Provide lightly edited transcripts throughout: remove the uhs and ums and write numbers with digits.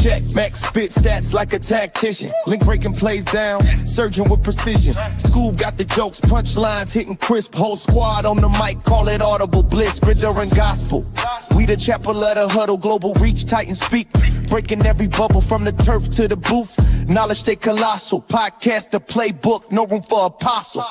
check. Max spit stats like a tactician. Link breaking plays down, surging with precision. Scoob got the jokes, punchlines hitting crisp. Whole squad on the mic, call it audible bliss. Gritter and gospel. We the chapel of the huddle, global reach, Titan speak. Breaking every bubble from the turf to the booth. Knowledge they colossal. Podcast the playbook, no room for apostle.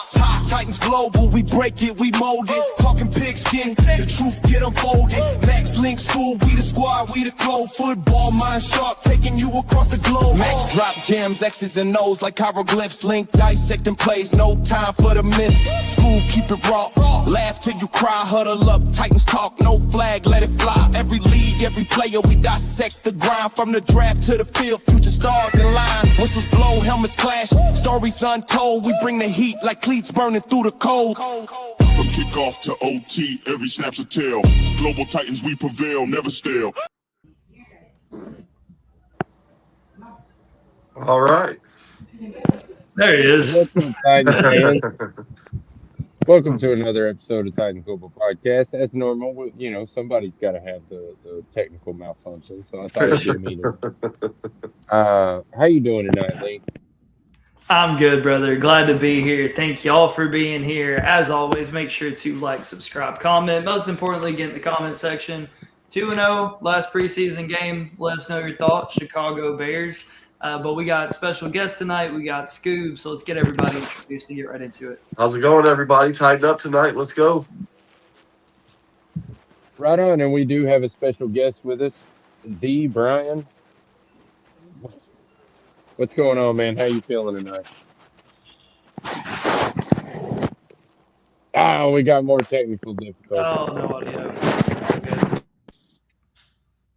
Titans global, we break it, we mold it. Talking pigskin, the truth get unfolded. Max Link School, we the squad, we the globe. Football mind sharp, taking you across the globe. Max drop jams, X's and O's like hieroglyphs. Link dissecting plays, no time for the myth. School, keep it raw, laugh till you cry. Huddle up, Titans talk, no flag, let it fly. Every league, every player, we dissect the grind. From the draft to the field, future stars in line. Whistles blow, helmets clash, stories untold. We bring the heat like cleats burning through the cold. From kickoff to OT, every snap's a tale. Global Titans, we prevail, never stale. All right. There he is. Welcome to another episode of Titan Football Podcast. As normal, you know, somebody's got to have the technical malfunction, so I thought it'd be me. How you doing tonight, Lee? I'm good, brother. Glad to be here. Thank y'all for being here. As always, make sure to like, subscribe, comment. Most importantly, get in the comment section. 2-0, last preseason game. Let us know your thoughts. Chicago Bears. But we got special guests tonight. We got Scoob. So let's get everybody introduced and get right into it. How's it going, everybody? Tighten up tonight. Let's go. Right on, and we do have a special guest with us, the Brian. What's going on, man? How you feeling tonight? Oh, we got more technical difficulties. Oh, no audio.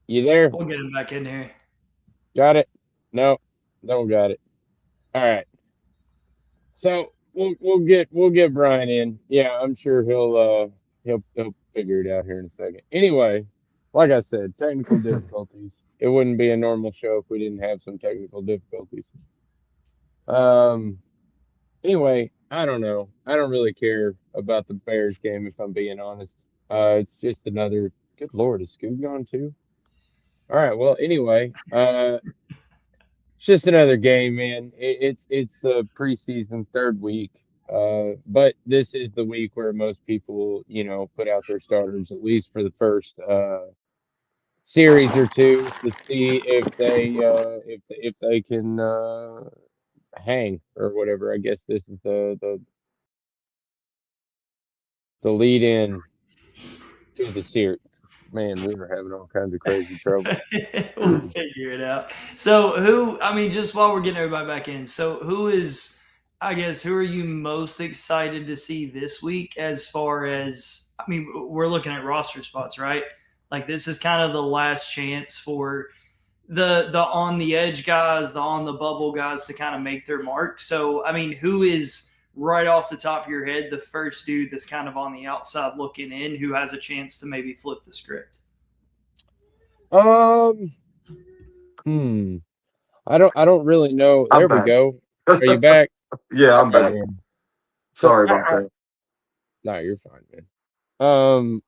You there? We'll get him back in here. Got it? No, don't got it. All right. So we'll get Brian in. Yeah, I'm sure he'll figure it out here in a second. Anyway, like I said, technical difficulties. It wouldn't be a normal show if we didn't have some technical difficulties. Anyway, I don't know. I don't really care about the Bears game, if I'm being honest. It's just another. Good Lord, is Scoob gone too? All right. Well, anyway, it's just another game, man. It's a preseason third week. But this is the week where most people, you know, put out their starters, at least for the first series or two, to see if they can hang or whatever. I guess this is the lead in to the series. Man, we were having all kinds of crazy trouble. We'll figure it out. So just while we're getting everybody back in, so who are you most excited to see this week as far as, we're looking at roster spots, right? Like, this is kind of the last chance for the on the edge guys, the on the bubble guys to kind of make their mark. So, who is right off the top of your head the first dude that's kind of on the outside looking in who has a chance to maybe flip the script? I don't really know. There we go. Are you back? Yeah, I'm back. Sorry about that. No, you're fine, man.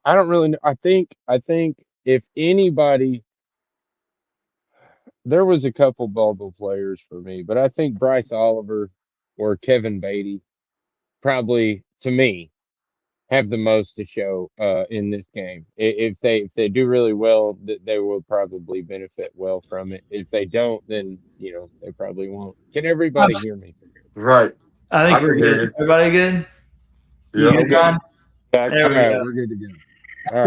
I don't really know. I think if anybody, there was a couple bubble players for me, but I think Bryce Oliver or Kevin Beatty probably, to me, have the most to show in this game. If they do really well, they will probably benefit well from it. If they don't, then they probably won't. Can everybody hear me? Right. I think we're good. Everybody good? Yeah. You good, We're good to go.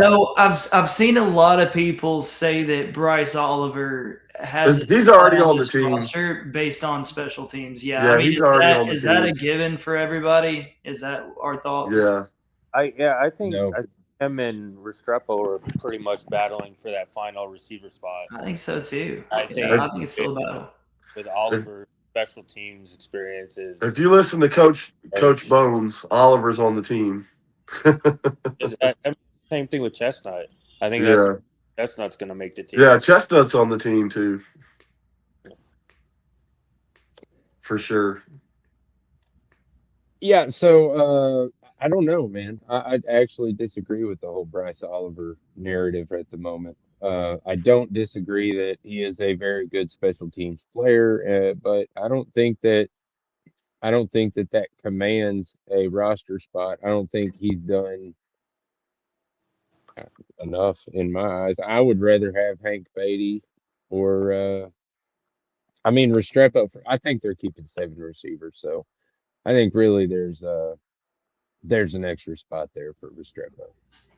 So I've seen a lot of people say that Bryce Oliver he's already on the team based on special teams. Yeah, he's already on the team. Is that a given for everybody? Is that our thoughts? Yeah. I think him and Restrepo are pretty much battling for that final receiver spot. I think so too. I think it's still a battle. With Oliver's special teams experiences. If you listen to Coach Bones, Oliver's on the team. Same thing with Chestnut. I think Chestnut's going to make the team. Yeah, Chestnut's on the team too. For sure. Yeah, so I don't know, man. I actually disagree with the whole Bryce Oliver narrative at the moment. I don't disagree that he is a very good special teams player, but I don't think that that commands a roster spot. I don't think he's done enough in my eyes. I would rather have Hank Beatty or I mean Restrepo. I think they're keeping 7 receivers, so I think really there's an extra spot there for Restrepo.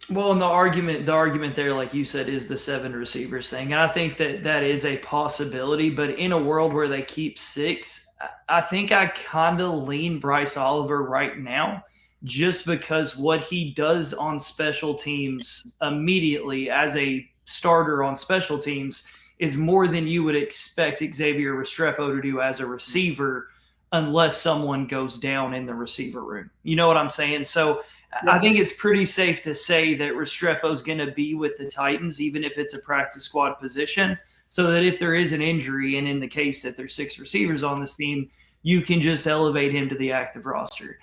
Well, and the argument there, like you said, is the 7 receivers thing, and I think that that is a possibility. But in a world where they keep 6, I think I kind of lean Bryce Oliver right now, just because what he does on special teams immediately as a starter on special teams is more than you would expect Xavier Restrepo to do as a receiver, unless someone goes down in the receiver room. You know what I'm saying? So I think it's pretty safe to say that Restrepo's going to be with the Titans, even if it's a practice squad position, so that if there is an injury, and in the case that there's 6 receivers on this team, you can just elevate him to the active roster.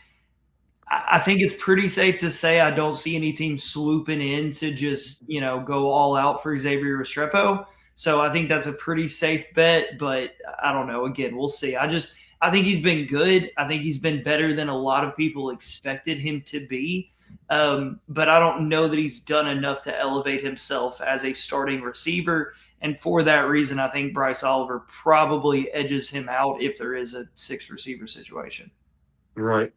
I think it's pretty safe to say I don't see any team swooping in to just, go all out for Xavier Restrepo. So I think that's a pretty safe bet, but I don't know. Again, we'll see. I think he's been good. I think he's been better than a lot of people expected him to be. But I don't know that he's done enough to elevate himself as a starting receiver. And for that reason, I think Bryce Oliver probably edges him out if there is a 6 receiver situation. Right.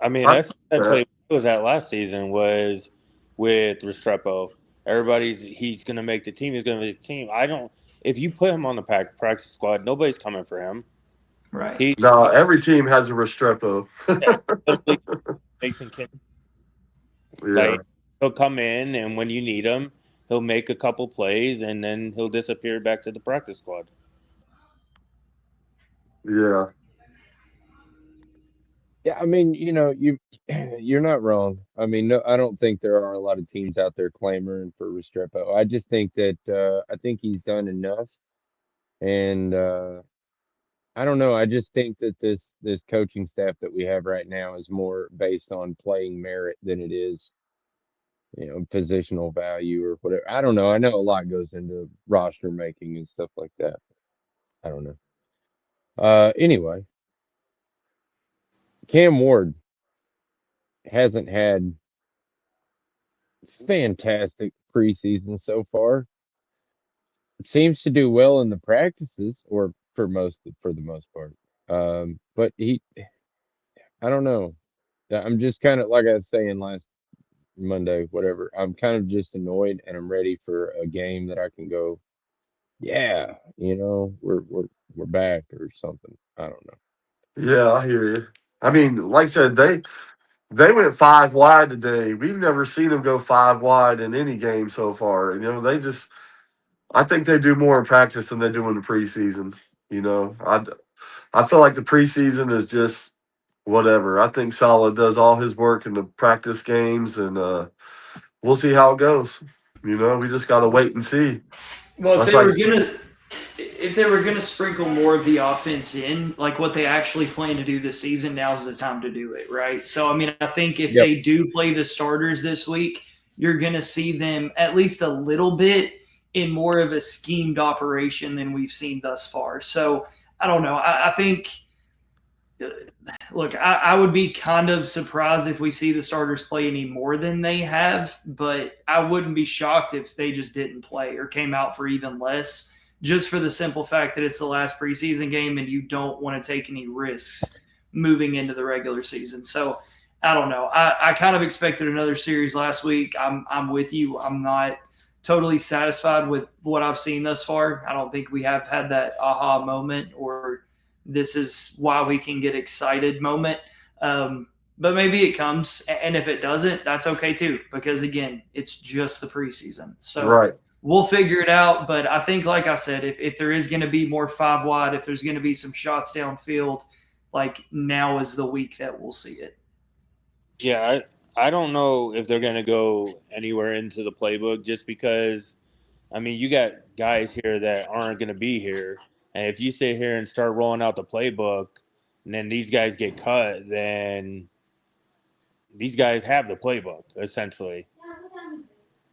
I mean, that's essentially what was that last season was with Restrepo. He's going to make the team. He's going to make the team. If you put him on the practice squad, nobody's coming for him. Right. No, every team has a Restrepo. Mason King. Yeah. Like, he'll come in, and when you need him, he'll make a couple plays, and then he'll disappear back to the practice squad. Yeah. Yeah, I mean, you're not wrong. I mean, no, I don't think there are a lot of teams out there clamoring for Restrepo. I just think that I think he's done enough, and I don't know. I just think that this coaching staff that we have right now is more based on playing merit than it is, positional value or whatever. I don't know. I know a lot goes into roster making and stuff like that. I don't know. Anyway, Cam Ward hasn't had fantastic preseason so far. It seems to do well in the practices, or for the most part. But I don't know. I'm just kind of like I was saying last Monday, whatever. I'm kind of just annoyed, and I'm ready for a game that I can go, yeah, we're back or something. I don't know. Yeah, I hear you. I mean, like I said, they went 5 wide today. We've never seen them go 5 wide in any game so far. I think they do more in practice than they do in the preseason. I feel like the preseason is just whatever. I think Saleh does all his work in the practice games, and we'll see how it goes. We just got to wait and see. Well, That's if they were gonna sprinkle more of the offense in, like what they actually plan to do this season, now's the time to do it, right? So, I mean, I think if they do play the starters this week, you're gonna see them at least a little bit in more of a schemed operation than we've seen thus far. So, I don't know. I think. Look, I would be kind of surprised if we see the starters play any more than they have, but I wouldn't be shocked if they just didn't play or came out for even less, just for the simple fact that it's the last preseason game and you don't want to take any risks moving into the regular season. So I don't know. I kind of expected another series last week. I'm with you. I'm not totally satisfied with what I've seen thus far. I don't think we have had that aha moment or this is why we can get excited moment. But maybe it comes. And if it doesn't, that's okay too. Because again, it's just the preseason. So right. We'll figure it out. But I think, like I said, if there is going to be more 5 wide, if there's going to be some shots downfield, like now is the week that we'll see it. Yeah, I don't know if they're going to go anywhere into the playbook just because, I mean, you got guys here that aren't going to be here. And if you sit here and start rolling out the playbook and then these guys get cut, then these guys have the playbook essentially.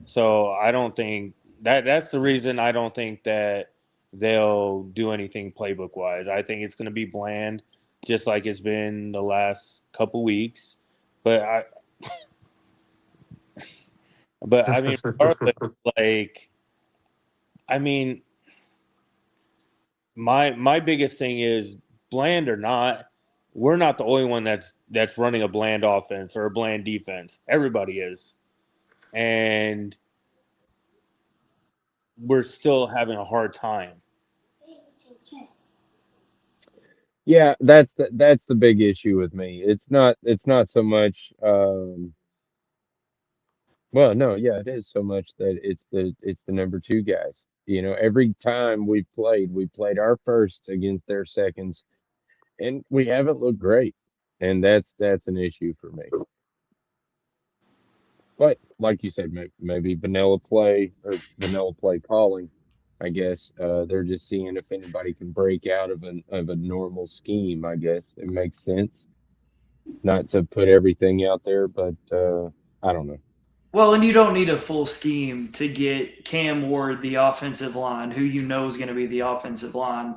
So I don't think that's the reason I don't think that they'll do anything playbook wise. I think it's going to be bland, just like it's been the last couple weeks. But I mean, regardless, like, I mean, my biggest thing is bland or not, we're not the only one that's running a bland offense or a bland defense. Everybody is, and we're still having a hard time. Yeah, that's the big issue with me. It's not so much well, no, yeah, it is so much that it's the number two guys. Every time we played our firsts against their seconds, and we haven't looked great, and that's an issue for me. But like you said, maybe vanilla play or vanilla play calling. I guess they're just seeing if anybody can break out of a normal scheme. I guess it makes sense not to put everything out there, but I don't know. Well, and you don't need a full scheme to get Cam Ward, the offensive line, who you know is going to be the offensive line,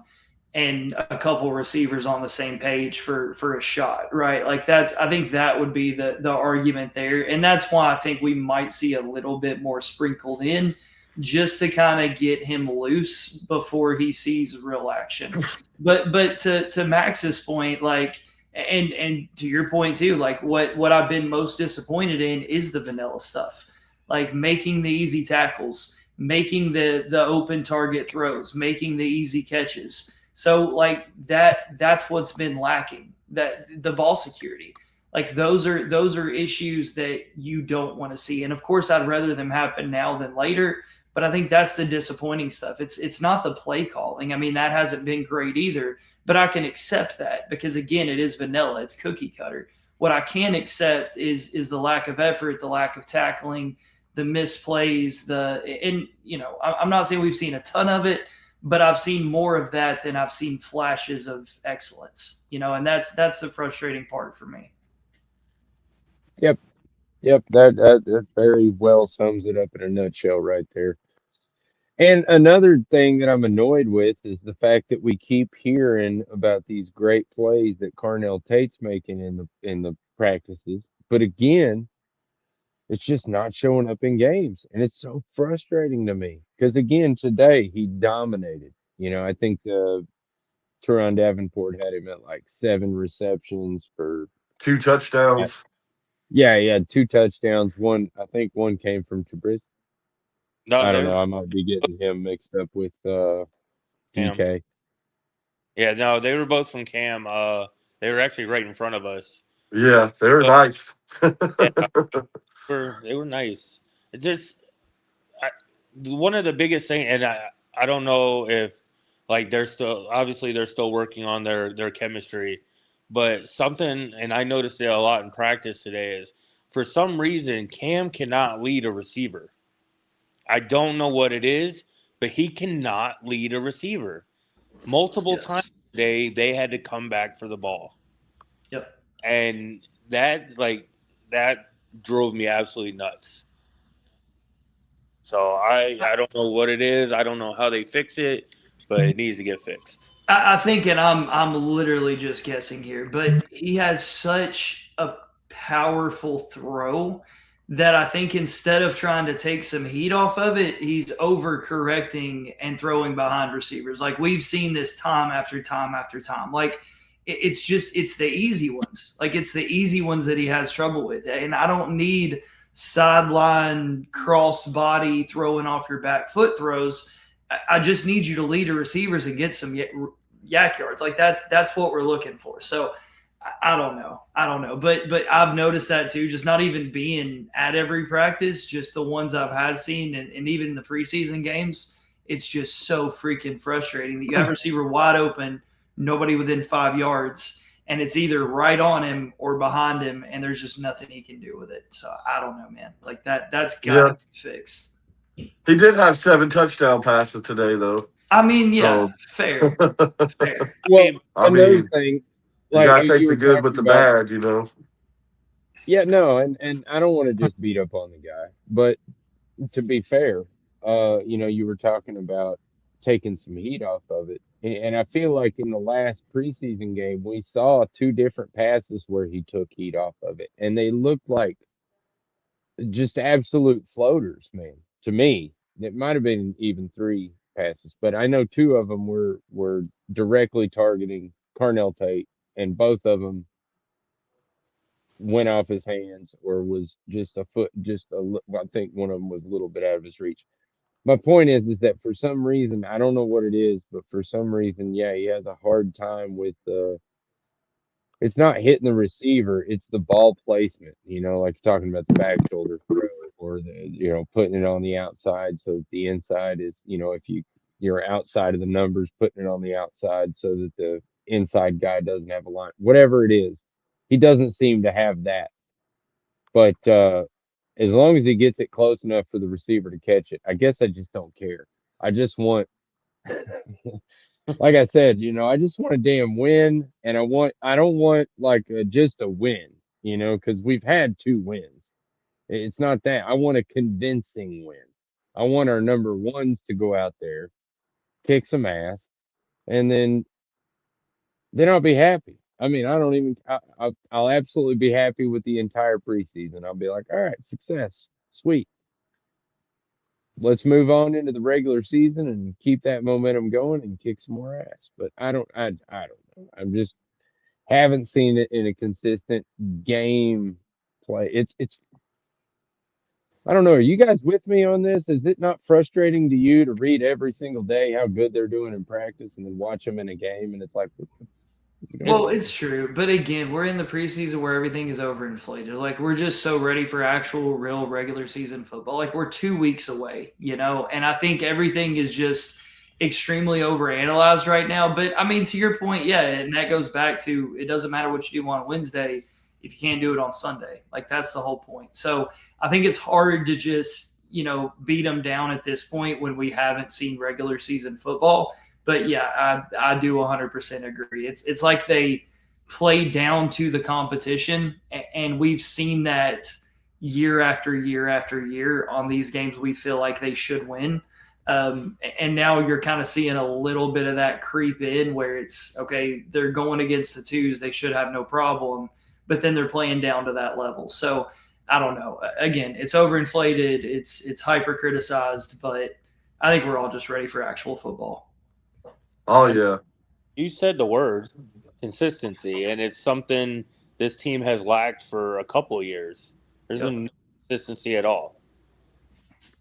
and a couple receivers on the same page for a shot, right? Like I think that would be the argument there, and that's why I think we might see a little bit more sprinkled in, just to kind of get him loose before he sees real action. But to Max's point, like. And to your point too, like what I've been most disappointed in is the vanilla stuff, like making the easy tackles, making the open target throws, making the easy catches. So like that's what's been lacking, that the ball security. Like those are issues that you don't want to see. And of course I'd rather them happen now than later, but I think that's the disappointing stuff. It's not the play calling. I mean, that hasn't been great either. But I can accept that because, again, it is vanilla. It's cookie cutter. What I can accept is the lack of effort, the lack of tackling, the misplays, I'm not saying we've seen a ton of it, but I've seen more of that than I've seen flashes of excellence, and that's the frustrating part for me. Yep, that very well sums it up in a nutshell right there. And another thing that I'm annoyed with is the fact that we keep hearing about these great plays that Carnell Tate's making in the practices, but again, it's just not showing up in games, and it's so frustrating to me because again, today he dominated. I think Teron Davenport had him at like 7 receptions for 2 touchdowns. yeah, he had 2 touchdowns. I think one came from Trubisky. No, I don't know. I might be getting him mixed up with DK. Yeah, no, they were both from Cam. They were actually right in front of us. Yeah, they were nice. Yeah, they were nice. It's just one of the biggest thing, and I don't know if like they're still working on their chemistry, but something, and I noticed it a lot in practice today, is for some reason Cam cannot lead a receiver. I don't know what it is, but he cannot lead a receiver. Multiple times today, they had to come back for the ball. Yep. And that drove me absolutely nuts. So I don't know what it is. I don't know how they fix it, but it needs to get fixed. I think, and I'm literally just guessing here, but he has such a powerful throw that I think instead of trying to take some heat off of it, he's overcorrecting and throwing behind receivers. Like we've seen this time after time after time. Like it's the easy ones. Like it's the easy ones that he has trouble with. And I don't need sideline cross body throwing off your back foot throws. I just need you to lead the receivers and get some yak yards. Like that's what we're looking for. So I don't know. But I've noticed that too, just not even being at every practice, just the ones I've had seen and even the preseason games, it's just so freaking frustrating that you have a receiver wide open, nobody within 5 yards, and it's either right on him or behind him, and there's just nothing he can do with it. So I don't know, man. Like that's got to be fixed. He did have 7 touchdown passes today, though. I mean, yeah, fair. Well, another thing. You gotta take the good with the bad, Yeah, no, and I don't want to just beat up on the guy, but to be fair, you were talking about taking some heat off of it. And I feel like in the last preseason game, we saw two different passes where he took heat off of it, and they looked like just absolute floaters, man. To me, it might have been even three passes, but I know two of them were directly targeting Carnell Tate, and both of them went off his hands or was just a foot, I think one of them was a little bit out of his reach. My point is that for some reason, I don't know what it is, but for some reason, yeah, he has a hard time with it's not hitting the receiver, it's the ball placement, like talking about the back shoulder throw or putting it on the outside so that the inside is, if you're outside of the numbers, putting it on the outside so that the inside guy doesn't have a line, whatever it is. He doesn't seem to have that. But as long as he gets it close enough for the receiver to catch it, I guess I just don't care. I just want, like I said, I just want a damn win, and I don't want like just a win, because we've had two wins. It's not that. I want a convincing win. I want our number ones to go out there, kick some ass, and then I'll be happy. I mean, I don't even. I'll absolutely be happy with the entire preseason. I'll be like, all right, success, sweet. Let's move on into the regular season and keep that momentum going and kick some more ass. But I don't know. I'm just haven't seen it in a consistent game play. It's I don't know. Are you guys with me on this? Is it not frustrating to you to read every single day how good they're doing in practice and then watch them in a game and it's like, what's going Well, on? it's true, but again, we're in the preseason where everything is overinflated. Like we're just so ready for actual, real regular season football. Like we're 2 weeks away, and I think everything is just extremely overanalyzed right now. But I mean, to your point, yeah, and that goes back to it doesn't matter what you do on Wednesday if you can't do it on Sunday. Like that's the whole point. So I think it's hard to just beat them down at this point when we haven't seen regular season football. But yeah, I do 100% agree. It's like they play down to the competition, and we've seen that year after year after year on these games we feel like they should win. And now you're kind of seeing a little bit of that creep in where it's okay, they're going against the twos, they should have no problem, but then they're playing down to that level. So I don't know. Again, it's overinflated, it's hyper criticized, but I think we're all just ready for actual football. Oh yeah, You said the word consistency, and it's something this team has lacked for a couple of years. There's been no consistency at all.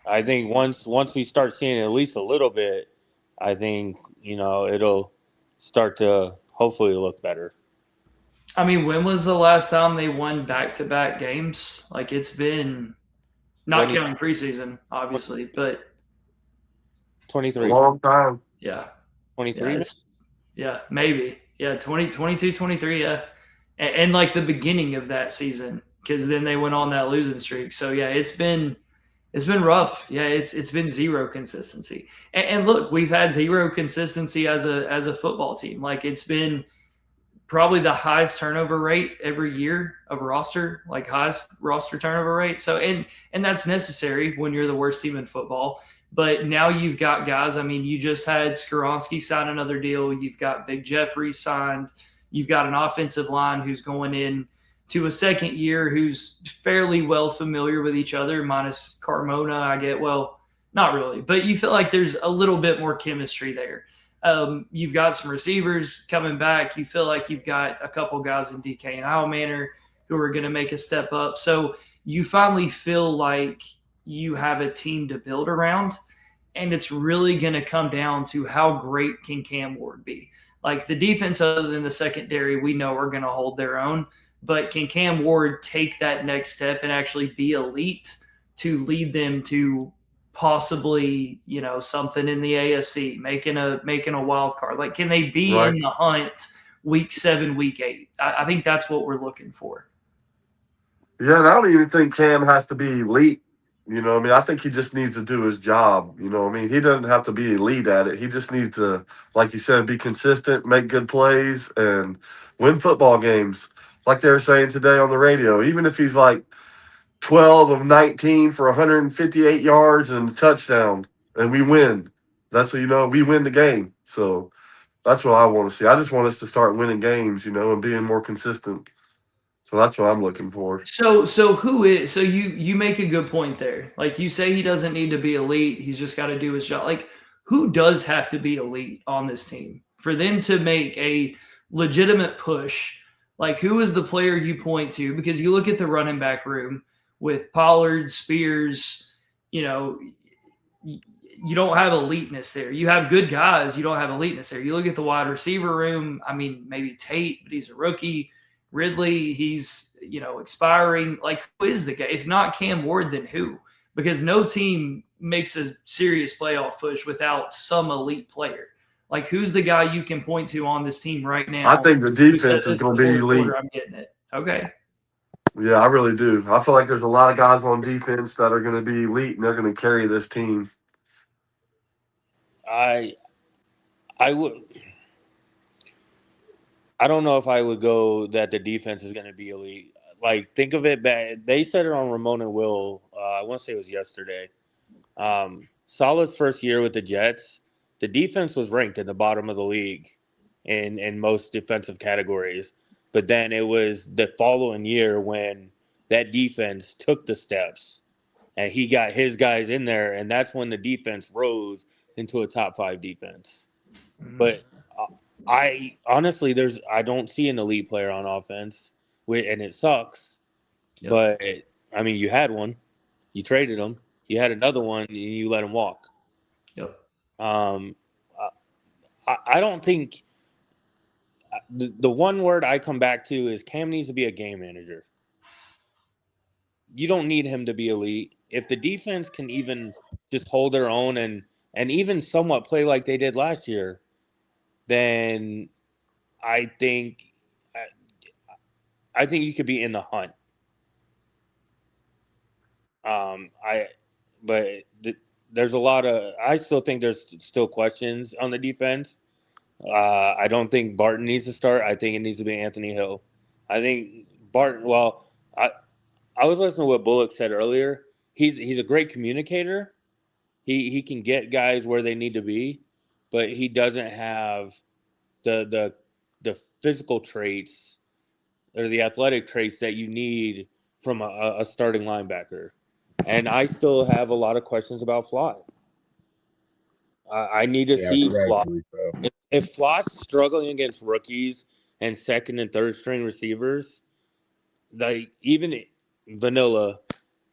I think once we start seeing at least a little bit, I think it'll start to hopefully look better. I mean, when was the last time they won back-to-back games? Like it's been not counting preseason, obviously, but 23. long time. yeah. 23. Yeah, maybe. Yeah, 22, 23, yeah. And like the beginning of that season, because then they went on that losing streak. So yeah, it's been rough. Yeah, it's been zero consistency. And look, we've had zero consistency as a football team. Like it's been probably the highest turnover rate every year of roster, like highest roster turnover rate. So and that's necessary when you're the worst team in football. But now you've got guys. I mean, you just had Skoronski sign another deal. You've got Big Jeffrey signed. You've got an offensive line who's going in to a second year who's fairly well familiar with each other, minus Carmona, I get. Well, not really, but you feel like there's a little bit more chemistry there. You've got some receivers coming back. You feel like you've got a couple guys in DK and Almanor who are going to make a step up. So you finally feel like you have a team to build around, and it's really going to come down to how great can Cam Ward be. Like the defense, other than the secondary, we know are going to hold their own, but can Cam Ward take that next step and actually be elite to lead them to possibly, something in the AFC, making a wild card? Like, can they be Right. in the hunt week 7, week 8? I think that's what we're looking for. Yeah, and I don't even think Cam has to be elite. I think he just needs to do his job. He doesn't have to be elite at it. He just needs to, like you said, be consistent, make good plays, and win football games. like they were saying today on the radio. Even if he's like 12 of 19 for 158 yards and a touchdown, and we win. That's what we win the game. So that's what I want to see. I just want us to start winning games, and being more consistent. So that's what I'm looking for. So you make a good point there. Like you say he doesn't need to be elite, he's just got to do his job. Like who does have to be elite on this team for them to make a legitimate push? Like who is the player you point to? Because you look at the running back room with Pollard, Spears, you don't have eliteness there. You have good guys, you don't have eliteness there. You look at the wide receiver room, I mean, maybe Tate, but he's a rookie. Ridley, he's expiring. Like, who is the guy? If not Cam Ward, then who? Because no team makes a serious playoff push without some elite player. Like, who's the guy you can point to on this team right now? I think the defense is going to be elite. I'm getting it. Okay. Yeah, I really do. I feel like there's a lot of guys on defense that are going to be elite, and they're going to carry this team. I don't know if I would go that the defense is going to be elite. Like, think of it back. They said it on Ramon and Will. I want to say it was yesterday. Salah's first year with the Jets, the defense was ranked in the bottom of the league in most defensive categories. But then it was the following year when that defense took the steps and he got his guys in there, and that's when the defense rose into a top 5 defense. Mm-hmm. But I honestly, I don't see an elite player on offense, and it sucks. Yep. But I mean, you had one, you traded him. You had another one, and you let him walk. Yep. I don't think the one word I come back to is Cam needs to be a game manager. You don't need him to be elite. If the defense can even just hold their own and even somewhat play like they did last year, then I think you could be in the hunt. There's a lot of. I still think there's still questions on the defense. I don't think Barton needs to start. I think it needs to be Anthony Hill. I think Barton. Well, I was listening to what Bullock said earlier. He's a great communicator. He can get guys where they need to be, but he doesn't have the physical traits or the athletic traits that you need from a starting linebacker. And I still have a lot of questions about Flott. I need to see Flott. If Flott's struggling against rookies and second and third string receivers, like even vanilla,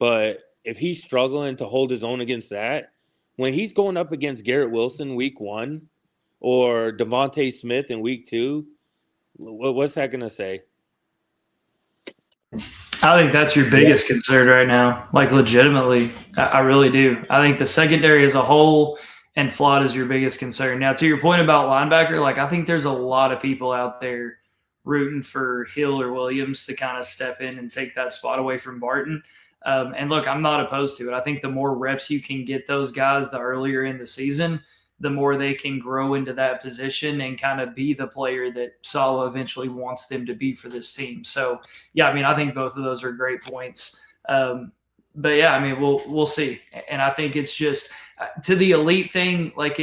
but if he's struggling to hold his own against that, when he's going up against Garrett Wilson week 1 or Devontae Smith in week 2, what's that going to say? I think that's your biggest concern right now. Like, legitimately, I really do. I think the secondary as a whole and Flott is your biggest concern. Now, to your point about linebacker, like, I think there's a lot of people out there rooting for Hill or Williams to kind of step in and take that spot away from Barton. And look, I'm not opposed to it. I think the more reps you can get those guys the earlier in the season, the more they can grow into that position and kind of be the player that Saleh eventually wants them to be for this team. So, yeah, I mean, I think both of those are great points. But, yeah, I mean, we'll see. And I think it's just to the elite thing, like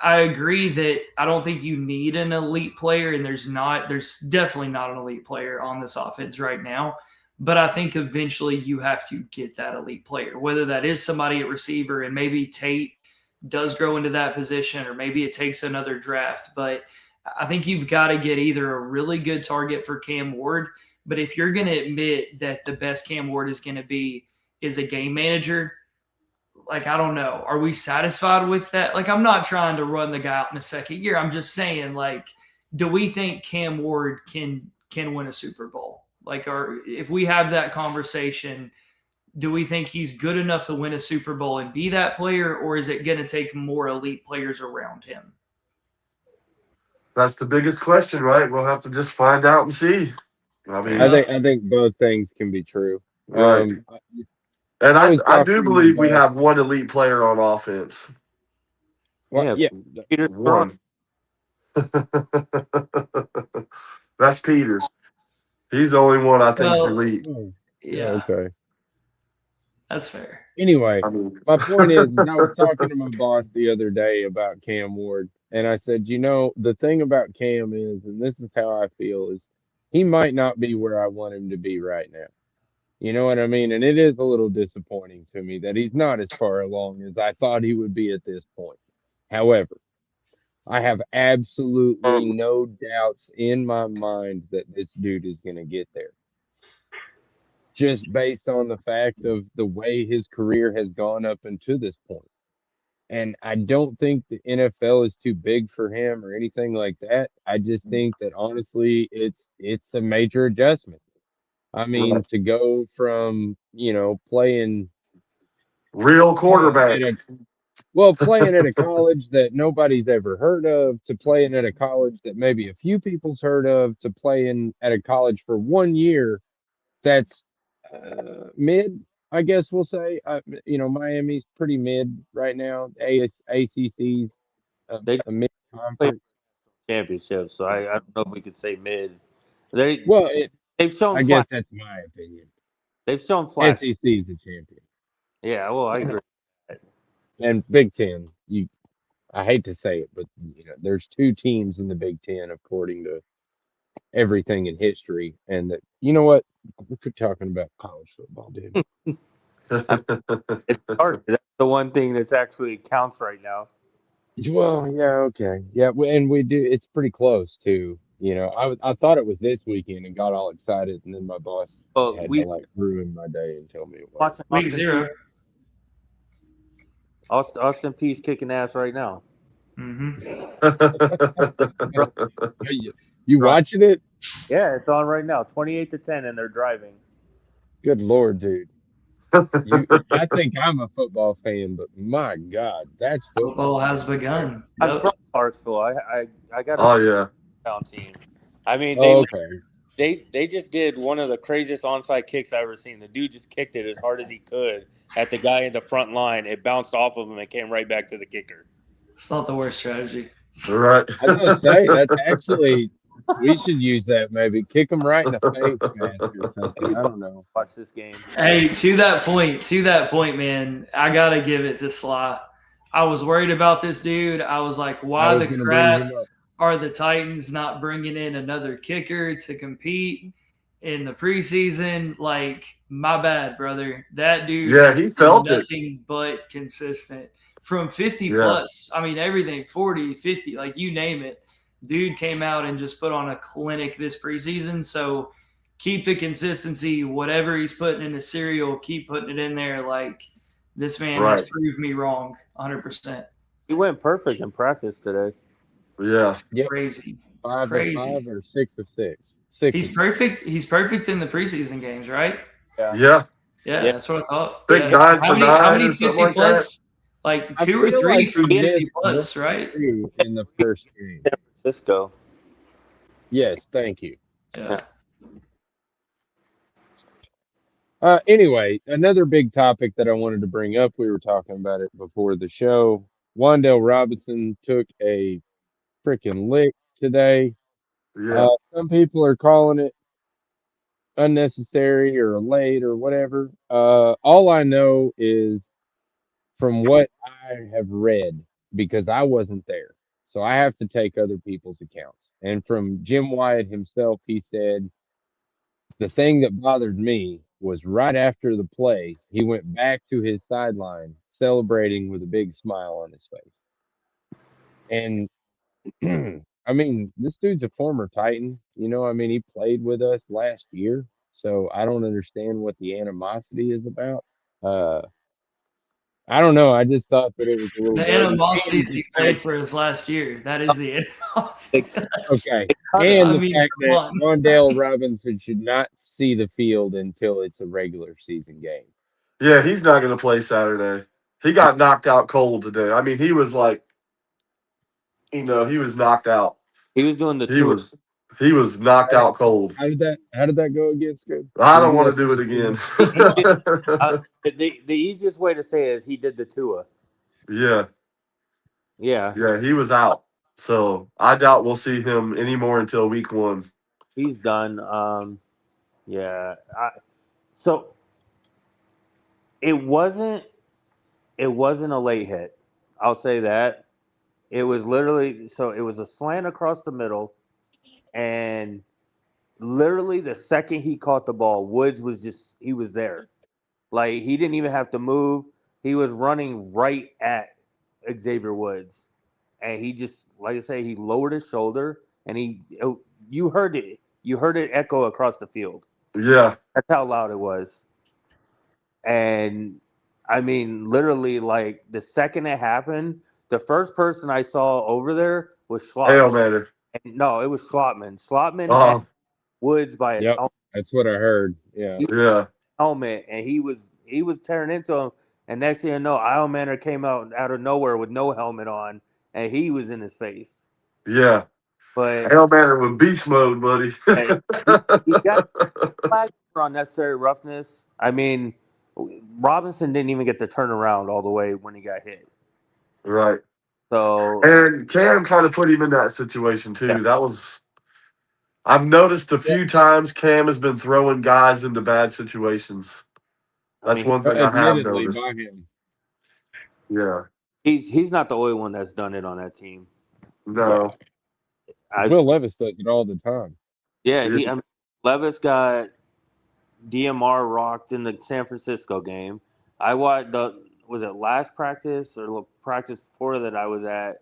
I agree that I don't think you need an elite player, and there's definitely not an elite player on this offense right now. But I think eventually you have to get that elite player, whether that is somebody at receiver, and maybe Tate does grow into that position, or maybe it takes another draft. But I think you've got to get either a really good target for Cam Ward, but if you're going to admit that the best Cam Ward is going to be is a game manager, like, I don't know. Are we satisfied with that? Like, I'm not trying to run the guy out in a second year. I'm just saying, like, do we think Cam Ward can win a Super Bowl? Like, if we have that conversation, do we think he's good enough to win a Super Bowl and be that player, or is it going to take more elite players around him? That's the biggest question, right? We'll have to just find out and see. I mean, I think both things can be true. Right. And I do believe we have one elite player on offense. Well, yeah. Peter one. That's Peter. He's the only one I think's Well, elite. Oh, yeah, okay. that's fair. Anyway, I mean, my point is I was talking to my boss the other day about Cam Ward, and I said, the thing about Cam is, and this is how I feel, is he might not be where I want him to be right now. You know what I mean? And it is a little disappointing to me that he's not as far along as I thought he would be at this point. However, I have absolutely no doubts in my mind that this dude is going to get there. Just based on the fact of the way his career has gone up until this point. And I don't think the NFL is too big for him or anything like that. I just think that honestly, it's a major adjustment. I mean, to go from playing real quarterback. playing at a college that nobody's ever heard of, to playing at a college that maybe a few people's heard of, to playing at a college for 1 year that's mid, I guess we'll say. Miami's pretty mid right now. ACC's They a mid play conference. championships, so I don't know if we could say mid. They Well, they've shown I flash. guess that's my opinion. They've shown flash. SEC is the champion, Yeah, well, I agree. and Big Ten. I hate to say it, but there's two teams in the Big Ten according to everything in history, and that you know what we're talking about college football, dude. It's hard. That's the one thing that's actually counts right now. Well, yeah, okay, yeah, and we do. It's pretty close too. I thought it was this weekend and got all excited, and then my boss Well, had we to ruin my day and tell me it was. watching Week 0. Austin Peay's kicking ass right now. Mm-hmm. You watching it? Yeah, it's on right now. 28-10, and they're driving. Good Lord, dude. I think I'm a football fan, but my God, that's Football has begun. I'm Yep. from Clarksville. I got a Oh yeah. town team. I mean, okay. they just did one of the craziest onside kicks I've ever seen. The dude just kicked it as hard as he could at the guy in the front line. It bounced off of him and came right back to the kicker. It's not the worst strategy. Right. I was gonna say that's actually we should use that maybe. Kick them right in the face mask or something. I don't know. Watch this game. Hey, to that point, man, I gotta give it to Sly. I was worried about this dude. I was like, why the crap are the Titans not bringing in another kicker to compete in the preseason? Like, my bad, brother. That dude, Yeah, he felt it. nothing but consistent from 50 Yeah. plus. I mean, everything 40, 50, like you name it. Dude came out and just put on a clinic this preseason. So keep the consistency. Whatever he's putting in the cereal, keep putting it in there. Like, this man has proved me wrong 100%. He went perfect in practice today. Yeah. Yep. Crazy. 5 crazy. of 5 or 6 of 6. 6. He's perfect. He's perfect in the preseason games, right? Yeah. Yeah, that's what I thought. Think 9 for 9 how many or something 50 like plus? Like I 2 or feel 3 like from he 50 did plus, right? in the first game. San Francisco. Yes, thank you. Yeah. Anyway, another big topic that I wanted to bring up, we were talking about it before the show. Wan'Dale Robinson took a freaking lick today. Yeah. Some people are calling it unnecessary or late or whatever. All I know is from what I have read, because I wasn't there, so I have to take other people's accounts. And from Jim Wyatt himself, he said, the thing that bothered me was right after the play, he went back to his sideline celebrating with a big smile on his face. And I mean, this dude's a former Titan. He played with us last year. So I don't understand what the animosity is about. I don't know. I just thought that it was a little. The animosity is he played for us last year. That is the animosity. Okay. And the fact that Wan'Dale Robinson should not see the field until it's a regular season game. Yeah, he's not going to play Saturday. He got knocked out cold today. I mean, he was like, he was knocked out. He was doing the tour. He was knocked out cold. How did that go against good? I don't want to do it again. The easiest way to say it is he did the Tua. Yeah. Yeah. Yeah, he was out. So I doubt we'll see him anymore until week 1. He's done. Yeah. So it wasn't a late hit. I'll say that. It was literally it was a slant across the middle, and literally the second he caught the ball, Woods he was there. Like he didn't even have to move. He was running right at Xavier Woods, and he just, like I say, he lowered his shoulder, and you heard it. You heard it echo across the field. Yeah. That's how loud it was. And I mean, literally, like the second it happened, the first person I saw over there was Hail Schlottman. Mary. And no, it was Schlottman. Schlottman had Oh, Woods by his Yep, that's what I heard. Yeah. yeah. helmet, and he was tearing into him. And next thing you know, Manor came out of nowhere with no helmet on, and he was in his face. Yeah. But Hail Mary with beast mode, buddy. hey, he got flagged for unnecessary roughness. I mean, Robinson didn't even get to turn around all the way when he got hit. Right. So And Cam kind of put him in that situation too. yeah. I've noticed a Yeah. few times Cam has been throwing guys into bad situations. I That's mean, one thing I have Admittedly, by noticed. him. Yeah. he's not the only one that's done it on that team. Yeah. No. I've Will Levis does it all the time. yeah, Yeah. I mean, Levis got DMR rocked in the San Francisco game. I watched was it last practice or the practice before that I was at.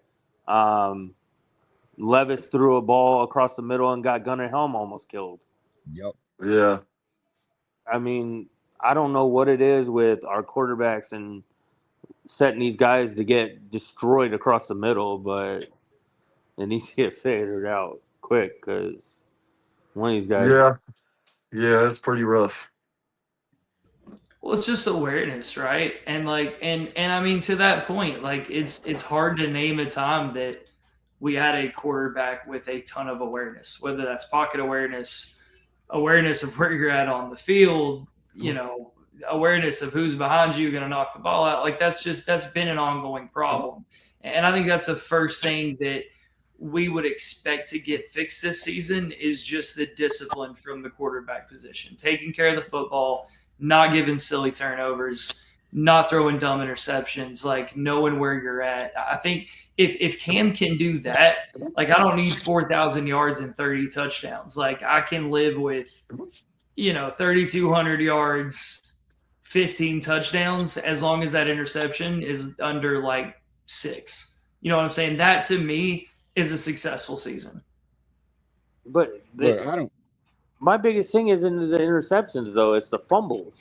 Levis threw a ball across the middle and got Gunnar Helm almost killed. Yep. Yeah. I mean, I don't know what it is with our quarterbacks and setting these guys to get destroyed across the middle, but it needs to get figured out quick because one of these guys. Yeah. Yeah. It's pretty rough. Well, it's just awareness, right? And like, and I mean, to that point, like, it's hard to name a time that we had a quarterback with a ton of awareness, whether that's pocket awareness, awareness of where you're at on the field, awareness of who's behind you, going to knock the ball out. Like that's been an ongoing problem, and I think that's the first thing that we would expect to get fixed this season is just the discipline from the quarterback position, taking care of the football, not giving silly turnovers, not throwing dumb interceptions, like knowing where you're at. I think if Cam can do that, like I don't need 4,000 yards and 30 touchdowns. Like I can live with, 3,200 yards, 15 touchdowns, as long as that interception is under like 6. You know what I'm saying? That to me is a successful season. But But I don't. my biggest thing isn't the interceptions, though. It's the fumbles.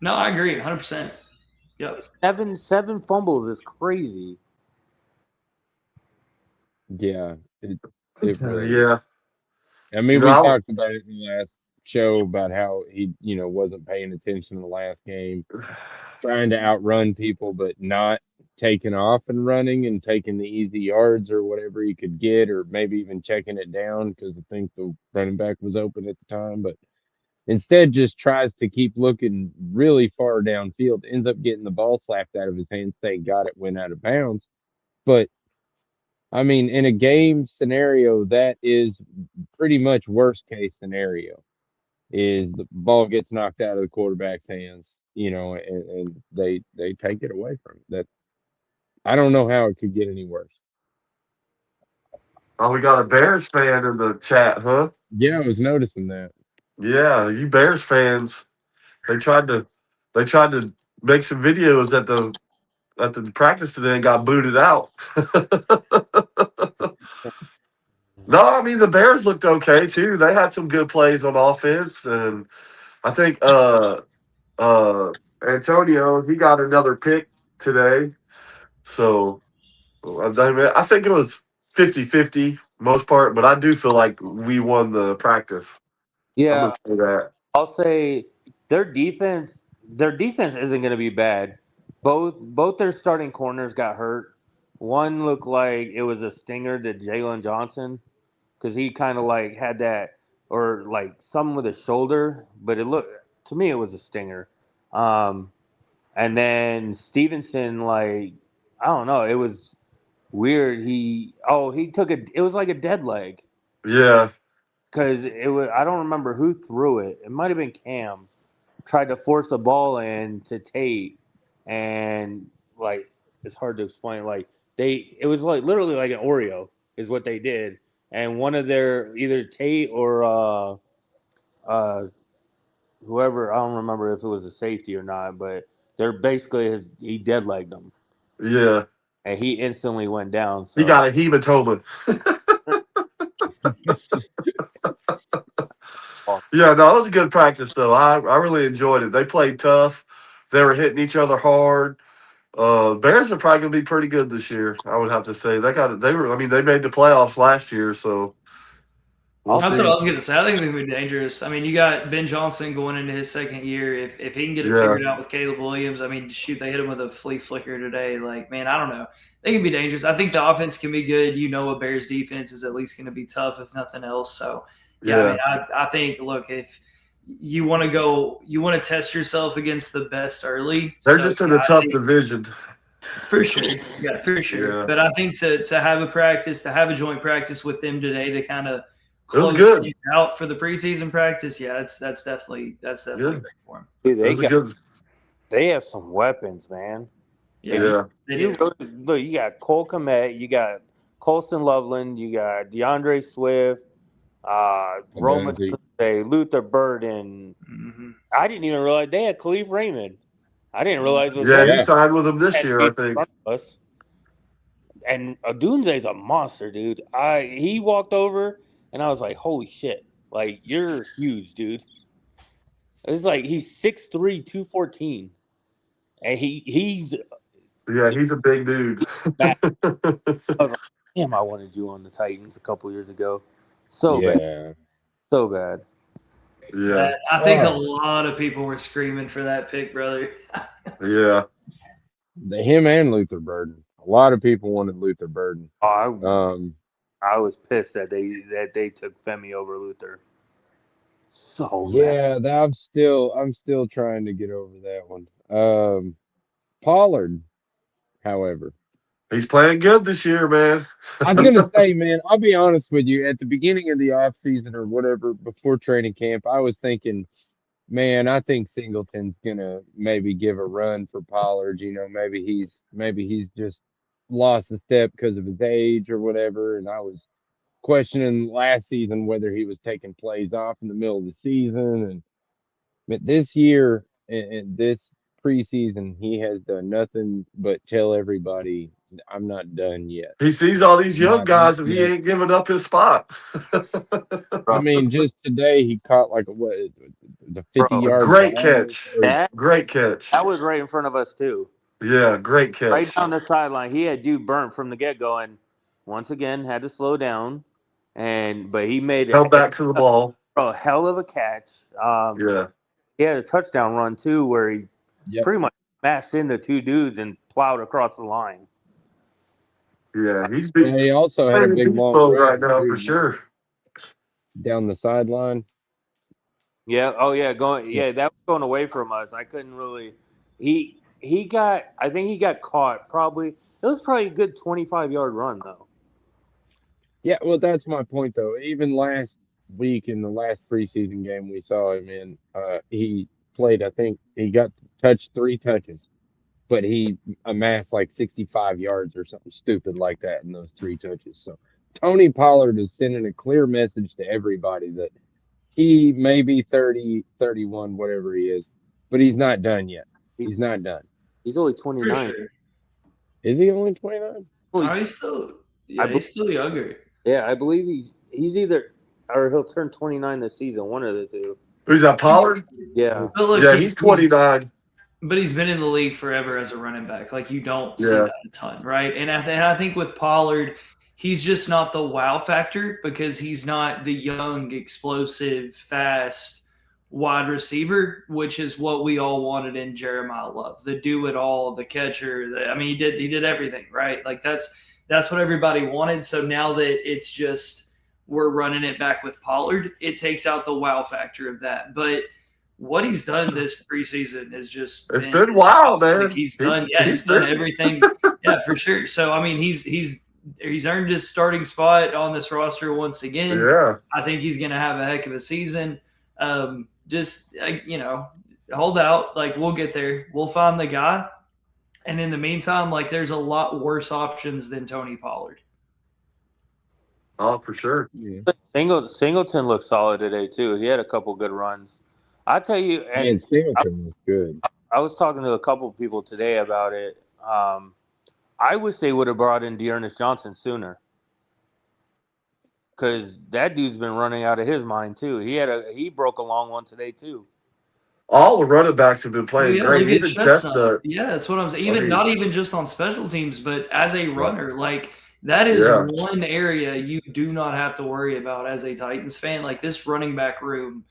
No, I agree 100%. Yep. Seven fumbles is crazy. Yeah. It really. Yeah. I mean, You we know, talked about it in the last show about how he, wasn't paying attention in the last game, trying to outrun people, but not taking off and running and taking the easy yards or whatever he could get, or maybe even checking it down because I think the running back was open at the time. But instead, just tries to keep looking really far downfield, ends up getting the ball slapped out of his hands. Thank God it went out of bounds. But I mean, in a game scenario, that is pretty much worst case scenario is the ball gets knocked out of the quarterback's hands, and they take it away from him. That I don't know how it could get any worse. oh, we got a Bears fan in the chat, huh? Yeah, I was noticing that. Yeah, you Bears fans. They tried to make some videos at the practice today and got booted out. No, I mean the Bears looked okay too. They had some good plays on offense, and I think Antonio, he got another pick today. So I think it was 50-50 most part, but I do feel like we won the practice. I'm Yeah, gonna say that. I'll say their defense. Their defense isn't going to be bad. Both their starting corners got hurt. One looked like it was a stinger to Jalen Johnson because he kind of like had that or like something with his shoulder, but it looked to me it was a stinger. Um, and then Stevenson, like I don't know, it was weird. He took it. It was like a dead leg. Yeah. because it was. I don't remember who threw it. It might have been Cam. Tried to force the ball in to Tate, and like it's hard to explain. Like it was like literally like an Oreo is what they did, and one of their either Tate or whoever, I don't remember if it was a safety or not, but they're basically he dead legged him, Yeah. and he instantly went down. He So got a hematoma. Yeah, no, it was a good practice though. I really enjoyed it. They played tough. They were hitting each other hard. Bears are probably gonna be pretty good this year. I would have to say they were. I mean, they made the playoffs last year, so we'll That's see. what I was going to say. I think they're going to be dangerous. I mean, you got Ben Johnson going into his second year. If he can get it Yeah. figured out with Caleb Williams, I mean, shoot, they hit him with a flea flicker today. Like, man, I don't know. They can be dangerous. I think the offense can be good. You know, a Bears defense is at least going to be tough, if nothing else. So, yeah. I mean, I think, look, if you want to go, you want to test yourself against the best early. They're just in a tough division. For sure. Yeah, for sure. Yeah. But I think to have a practice, to have a joint practice with them today to kind of It was good. out for the preseason practice. Yeah, that's definitely great for him. Dude, they have some weapons, man. Yeah. They do. Look, you got Cole Kmet, you got Colston Loveland, you got DeAndre Swift, Roman Tunde, Luther Burden. Mm-hmm. I didn't even realize they had Khalif Raymond. I didn't realize it was Yeah, he signed with them this year, I think. And Odunze's a monster, dude. He walked over and I was like, holy shit. Like, you're huge, dude. It's like he's 6'3", 214. And he's a big dude. I was like, damn, I wanted you on the Titans a couple years ago. So bad. So bad. Yeah. I think a lot of people were screaming for that pick, brother. Yeah. Him and Luther Burden. A lot of people wanted Luther Burden. I was pissed that they took Femi over Luther. So yeah, I'm still trying to get over that one. Pollard, however, he's playing good this year, man. I was gonna say, man, I'll be honest with you. At the beginning of the offseason or whatever, before training camp, I was thinking, man, I think Singleton's gonna maybe give a run for Pollard. You know, maybe he's just lost a step because of his age or whatever. And I was questioning last season whether he was taking plays off in the middle of the season. But this year and this preseason, he has done nothing but tell everybody, I'm not done yet. He sees all these young guys and he ain't giving up his spot. I mean, just today he caught like the 50-yard great catch. Great catch. That was right in front of us too. Yeah, great catch. Right down the sideline. He had dude burnt from the get-go and once again had to slow down. But he made it. Held back to the ball. A hell of a catch. Yeah. He had a touchdown run too where he pretty much smashed into two dudes and plowed across the line. Yeah, he's big. And he also had a big long right now for sure. Down the sideline. Yeah. Oh yeah. That was going away from us. I couldn't really. I think he got caught. Probably it was probably a good 25-yard run though. Yeah, well, that's my point though. Even last week in the last preseason game we saw him in, he played. I think he got touched 3 touches, but he amassed like 65 yards or something stupid like that in those 3 touches. So Tony Pollard is sending a clear message to everybody that he may be 30, 31, whatever he is, but he's not done yet. He's not done. He's only 29. Sure. Is he only 29? He's still younger. Yeah, I believe he's either or he'll turn 29 this season. One of the two. Who's that, Pollard? Yeah. But look, yeah, he's 29. But he's been in the league forever as a running back. Like, you don't see that a ton, right? And I think with Pollard, he's just not the wow factor because he's not the young, explosive, fast wide receiver, which is what we all wanted in Jeremiah Love. The do-it-all, the catcher. He did everything, right? Like, that's what everybody wanted. So now that it's just we're running it back with Pollard, it takes out the wow factor of that. But what he's done this preseason is just been wild, man. Like he's done everything. Yeah, for sure. So I mean, he's he's earned his starting spot on this roster once again. Yeah. I think he's going to have a heck of a season. Just hold out. Like, we'll get there. We'll find the guy. And in the meantime, like, there's a lot worse options than Tony Pollard. Oh, for sure. Yeah. Singleton looked solid today too. He had a couple good runs. I tell you, and And Singleton was good. I was talking to a couple of people today about it. I wish they would have brought in Dearness Johnson sooner, because that dude's been running out of his mind too. He broke a long one today too. All the running backs have been playing Yeah, great. look at Even Chestnut. Yeah, that's what I'm saying. Not even just on special teams, but as a runner, like, that is Yeah. one area you do not have to worry about as a Titans fan. Like, this running back room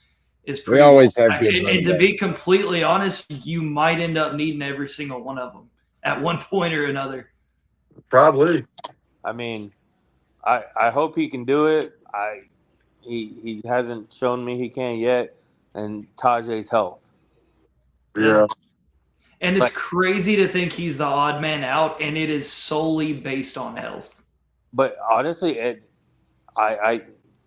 is pretty. We always have stacked. good And running to backs. be completely honest, you might end up needing every single one of them at one point or another. Probably. I mean, I hope he can do it. He hasn't shown me he can yet, and Tajay's health. Yeah. And it's crazy to think he's the odd man out, and it is solely based on health. But honestly,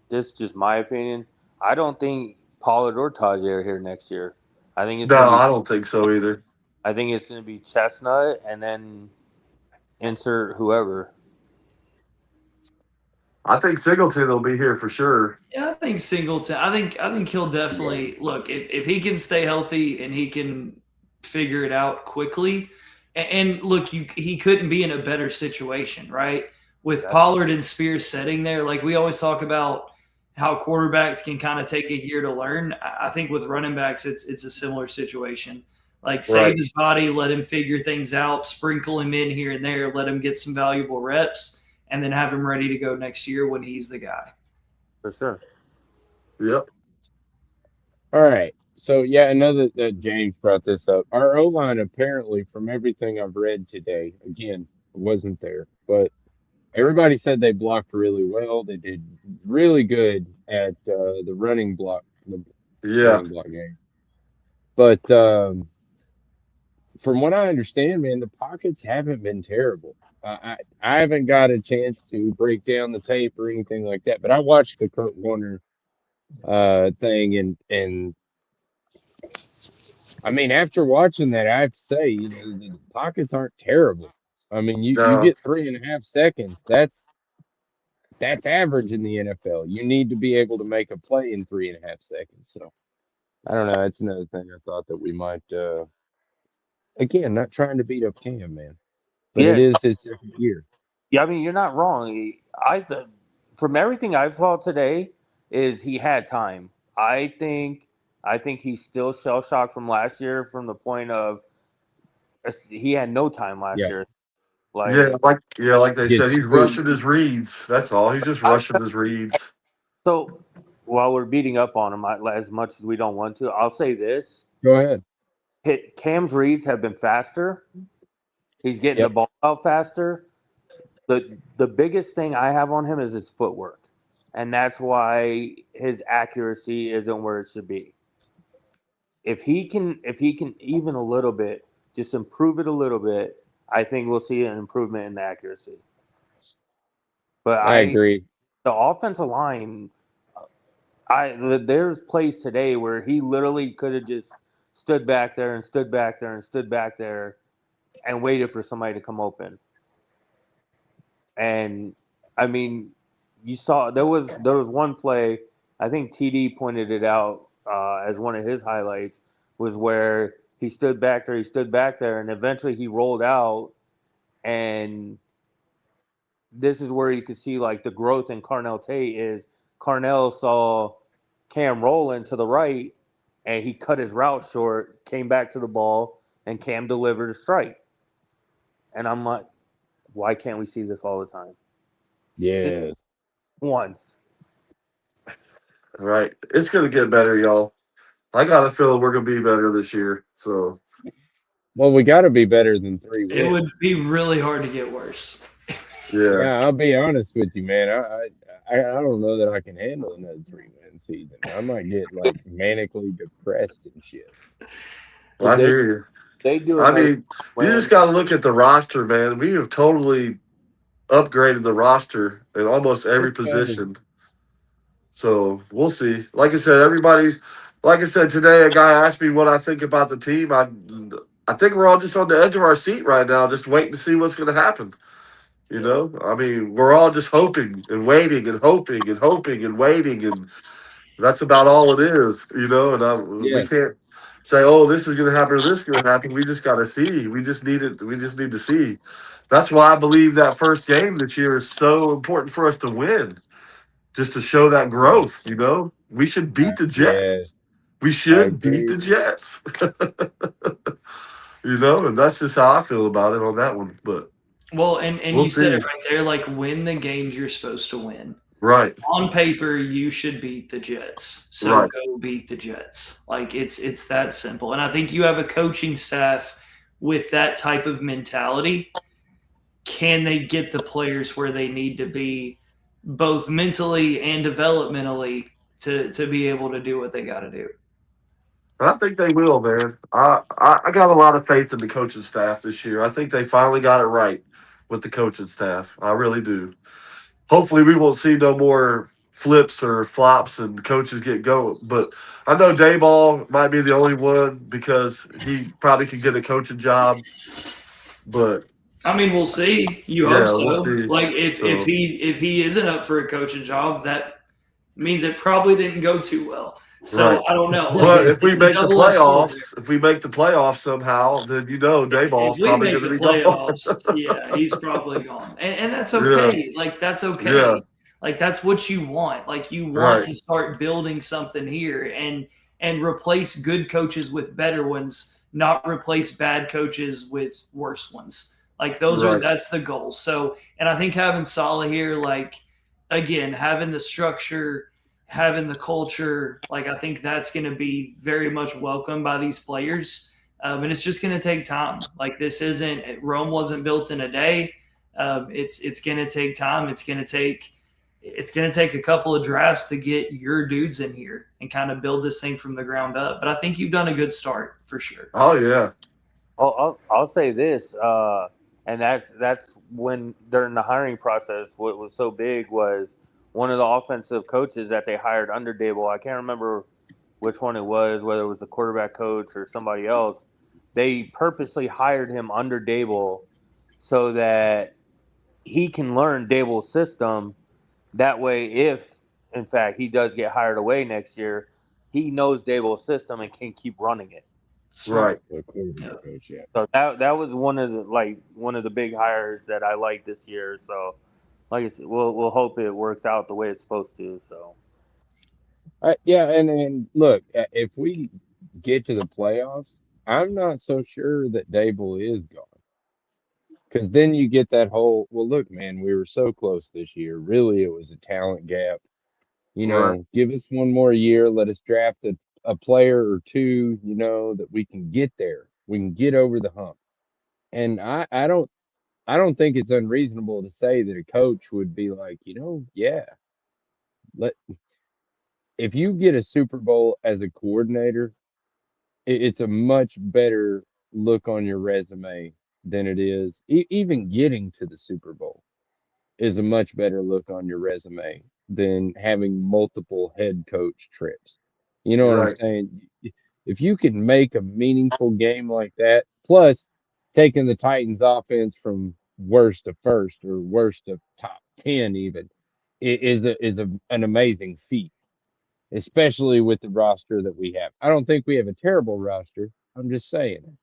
this is just my opinion. I don't think Pollard or Tajay are here next year. I think it's I don't think so either. I think it's going to be Chestnut and then insert whoever. I think Singleton will be here for sure. Yeah, I think Singleton. I think he'll definitely look if he can stay healthy and he can figure it out quickly. And look, he couldn't be in a better situation, right? With Pollard and Spears sitting there, like we always talk about how quarterbacks can kind of take a year to learn. I think with running backs, it's a similar situation. Like, save his body, let him figure things out, sprinkle him in here and there, let him get some valuable reps, and then have him ready to go next year when he's the guy. For sure. Yep. All right. So, yeah, I know that James brought this up. Our O-line, apparently, from everything I've read today, again, wasn't there, but everybody said they blocked really well. They did really good at the running block, running block game. But from what I understand, man, the pockets haven't been terrible. I haven't got a chance to break down the tape or anything like that, but I watched the Kurt Warner thing, and I mean, after watching that, I have to say, the pockets aren't terrible. I mean, you get 3.5 seconds. That's average in the NFL. You need to be able to make a play in 3.5 seconds. So I don't know. That's another thing I thought that we might. Again, not trying to beat up Cam, man, but it is his second year. Yeah, I mean, you're not wrong. From everything I've saw today, is he had time. I think he's still shell shocked from last year, from the point of he had no time last year. Like they said, he's rushing his reads. That's all. He's just rushing his reads. So while we're beating up on him as much as we don't want to, I'll say this. Go ahead. Cam's reads have been faster. He's getting the ball out faster. The biggest thing I have on him is his footwork, and that's why his accuracy isn't where it should be. If he can even a little bit, just improve it a little bit, I think we'll see an improvement in the accuracy. But I agree. The offensive line, there's plays today where he literally could have just stood back there and stood back there and stood back there and waited for somebody to come open. And I mean, you saw there was one play, I think TD pointed it out as one of his highlights, was where he stood back there, and eventually he rolled out. And this is where you could see like the growth in Carnell Tate is Carnell saw Cam rolling to the right, and he cut his route short, came back to the ball, and Cam delivered a strike. And I'm like, why can't we see this all the time? Yes. Once. Right. It's going to get better, y'all. I got a feeling we're going to be better this year. So, well, we got to be better than 3 wins. It would be really hard to get worse. Yeah, I'll be honest with you, man. I don't know that I can handle another 3-win season. I might get like manically depressed and shit. I hear you. They do. I mean, you just got to look at the roster, man. We have totally upgraded the roster in almost every Okay. position. So we'll see. Like I said, like I said today, a guy asked me what I think about the team. I think we're all just on the edge of our seat right now, just waiting to see what's going to happen. You know, I mean, we're all just hoping and waiting and hoping and hoping and waiting, and that's about all it is. You know, and we Yeah. can't say, "Oh, this is going to happen or this is going to happen." We just got to see. We just need it. We just need to see. That's why I believe that first game this year is so important for us to win, just to show that Yeah. growth. You know, we should beat the Yeah. Jets. We I should beat agree. the Jets. You know, and that's just how I feel about it on that one. But Well, and we'll you said see. it right there, like win the games you're supposed to win. Right, On paper, you should beat the Jets. So right. go beat the Jets. Like it's that simple. And I think you have a coaching staff with that type of mentality. Can they get the players where they need to be, both mentally and developmentally, to be able to do what they got to do? I think they will, man. I got a lot of faith in the coaching staff this year. I think they finally got it right with the coaching staff. I really do. Hopefully, we won't see no more flips or flops and coaches get going. But I know Dayball might be the only one because he probably could get a coaching job. But I mean, we'll see. You hope yeah, we'll so. see. Like if So he isn't up for a coaching job, that means it probably didn't go too well. right. So I don't know. Like But if we it's a make the double-edged sword there. playoffs, if we make the playoffs somehow, then If Dayball's we probably make going to the be gone. playoffs, yeah, he's probably gone. And that's Yeah, okay. Like that's yeah, okay. Like that's what you want. Like you want right, to start building something here and replace good coaches with better ones, not replace bad coaches with worse ones. Like right, that's the goal. So, and I think having Salah here, like again, having the structure, having the culture, like I think that's going to be very much welcomed by these players. And it's just going to take time. Like this isn't Rome wasn't built in a day. It's going to take time. It's going to take a couple of drafts to get your dudes in here and kind of build this thing from the ground up. But I think you've done a good start for sure. Oh yeah, I'll say this, and that's when during the hiring process, what was so big was one of the offensive coaches that they hired under Dable. I can't remember which one it was, whether it was the quarterback coach or somebody else. They purposely hired him under Dable so that he can learn Dable's system. That way, if in fact he does get hired away next year, he knows Dable's system and can keep running it. right. Smart. The quarterback coach, yeah. So that was one of the big hires that I liked this year. So like I said, we'll hope it works out the way it's supposed to. So Yeah, and look, if we get to the playoffs, I'm not so sure that Dable is gone. Because then you get that whole, well, look, man, we were so close this year. Really, it was a talent gap. Right, Give us one more year. Let us draft a player or two, that we can get there. We can get over the hump. And I don't think it's unreasonable to say that a coach would be like, yeah, let if you get a Super Bowl as a coordinator, it's a much better look on your resume than it is even getting to the Super Bowl is a much better look on your resume than having multiple head coach trips. You know what I'm right, saying? If you can make a meaningful game like that, plus taking the Titans offense from worst to first or worst to top 10 even an amazing feat, especially with the roster that we have. I don't think we have a terrible roster. I'm just saying,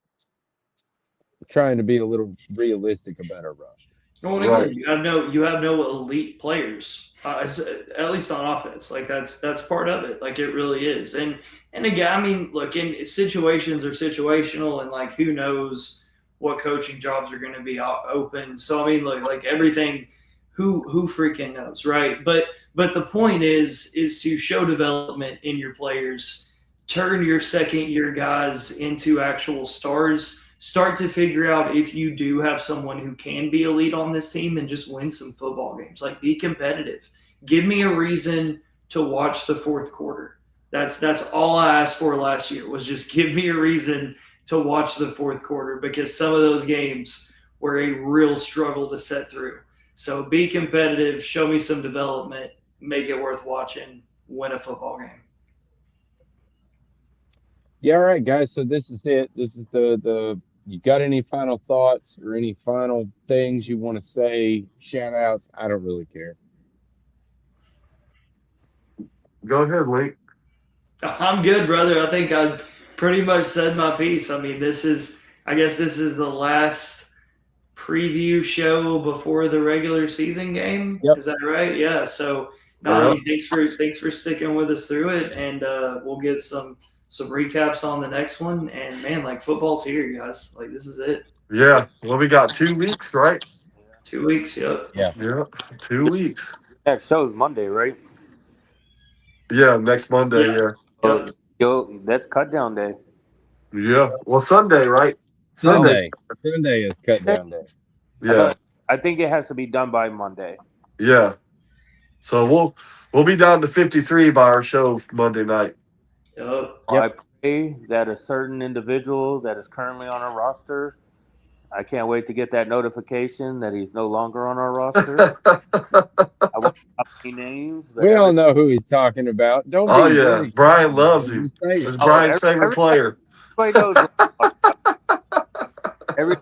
trying to be a little realistic about our roster. Well, and right, again, you have no elite players, at least on offense. Like that's part of it. Like it really is. And again, I mean, look, in situations are situational, and like who knows what coaching jobs are going to be open. So I mean, look, like everything, who freaking knows, right? But the point is to show development in your players, turn your second year guys into actual stars, start to figure out if you do have someone who can be elite on this team and just win some football games. Like be competitive. Give me a reason to watch the fourth quarter. That's all I asked for last year was just give me a reason to watch the fourth quarter because some of those games were a real struggle to set through. So be competitive, show me some development, make it worth watching, win a football game. Yeah, all right, guys. So this is it. This is the. You got any final thoughts or any final things you want to say? Shout outs. I don't really care. Go ahead, Link. I'm good, brother. I think I pretty much said my piece. I mean, I guess this is the last preview show before the regular season game. Yep. Is that right? Yeah. So, no, I mean, thanks for sticking with us through it, and we'll get some recaps on the next one. And man, like football's here, guys. Like this is it. Yeah. Well, we got 2 weeks, right? 2 weeks. Yep. Yeah. Yep. 2 weeks. Next show's Monday, right? Yeah, next Monday. Yeah. Yeah. Yep. Yo, that's cut down day. Yeah. Well, Sunday, right? Sunday is cut down day. Yeah. I think it has to be done by Monday. Yeah. So we'll be down to 53 by our show Monday night. Yep. I pray that a certain individual that is currently on our roster, I can't wait to get that notification that he's no longer on our roster. I won't name any names. But We all know who he's talking about. Don't be Oh yeah, very Brian sure. loves him. It's Brian's favorite player. Everybody knows.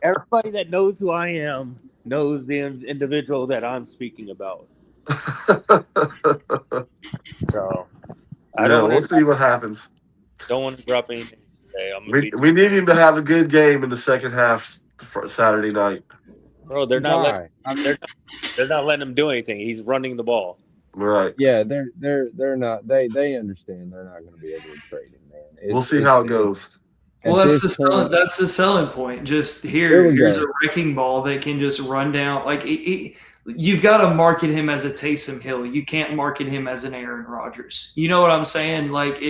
Everybody that knows who I am knows the individual that I'm speaking about. So We'll see what happens. Don't want to drop anything today. We need him to have a good game in the second half for Saturday night. Bro, they're not letting him do anything. He's running the ball. Right. Yeah, they're not. They understand they're not going to be able to trade him, man. We'll see how it goes. Well, that's the selling point. Just here's a wrecking ball that can just run down. Like you've got to market him as a Taysom Hill. You can't market him as an Aaron Rodgers. You know what I'm saying? Like